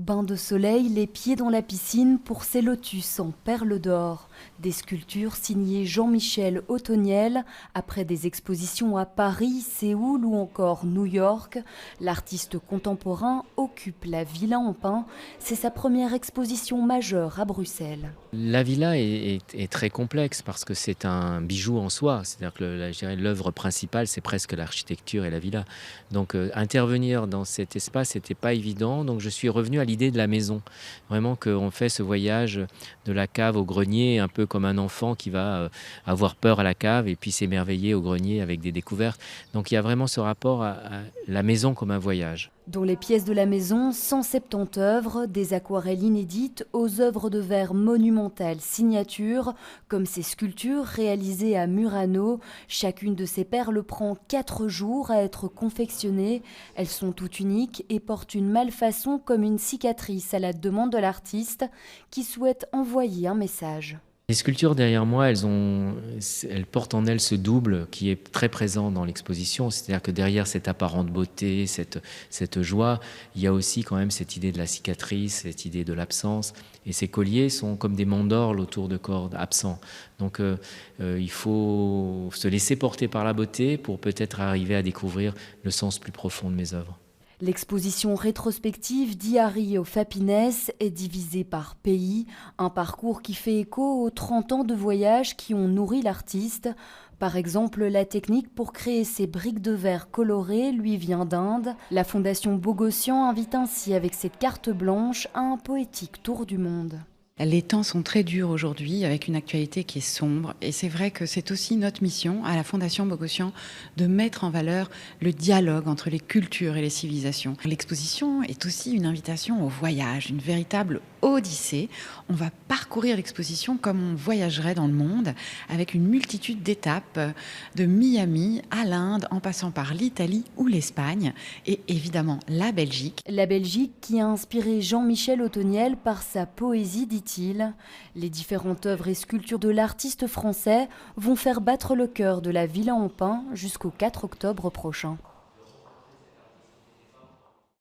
Bain de soleil, les pieds dans la piscine pour ces lotus en perles d'or. Des sculptures signées Jean-Michel Othoniel. Après des expositions à Paris, Séoul ou encore New York, l'artiste contemporain occupe la Villa en Pin. C'est sa première exposition majeure à Bruxelles. La villa est très complexe parce que c'est un bijou en soi. C'est-à-dire que je dirais, l'œuvre principale, c'est presque l'architecture et la villa. Donc intervenir dans cet espace, c'était pas évident. Donc je suis revenu à l'idée de la maison. Vraiment qu'on fait ce voyage de la cave au grenier, un peu comme un enfant qui va avoir peur à la cave et puis s'émerveiller au grenier avec des découvertes. Donc il y a vraiment ce rapport à la maison comme un voyage. Dans les pièces de la maison, 170 œuvres, des aquarelles inédites aux œuvres de verre monumentales signatures, comme ces sculptures réalisées à Murano. Chacune de ces perles prend 4 jours à être confectionnées. Elles sont toutes uniques et portent une malfaçon comme une cicatrice à la demande de l'artiste qui souhaite envoyer un message. Les sculptures derrière moi, elles portent en elles ce double qui est très présent dans l'exposition. C'est-à-dire que derrière cette apparente beauté, cette joie, il y a aussi quand même cette idée de la cicatrice, cette idée de l'absence. Et ces colliers sont comme des mandorles autour de corps absents. Donc il faut se laisser porter par la beauté pour peut-être arriver à découvrir le sens plus profond de mes œuvres. L'exposition rétrospective Diary of Happiness est divisée par pays, un parcours qui fait écho aux 30 ans de voyage qui ont nourri l'artiste. Par exemple, la technique pour créer ces briques de verre colorées lui vient d'Inde. La Fondation Bogossian invite ainsi avec cette carte blanche à un poétique tour du monde. Les temps sont très durs aujourd'hui, avec une actualité qui est sombre. Et c'est vrai que c'est aussi notre mission, à la Fondation Bogossian, de mettre en valeur le dialogue entre les cultures et les civilisations. L'exposition est aussi une invitation au voyage, une véritable odyssée. On va parcourir l'exposition comme on voyagerait dans le monde, avec une multitude d'étapes, de Miami à l'Inde, en passant par l'Italie ou l'Espagne, et évidemment la Belgique. La Belgique qui a inspiré Jean-Michel Othoniel par sa poésie, dit-il. Les différentes œuvres et sculptures de l'artiste français vont faire battre le cœur de la Villa en Pin jusqu'au 4 octobre prochain.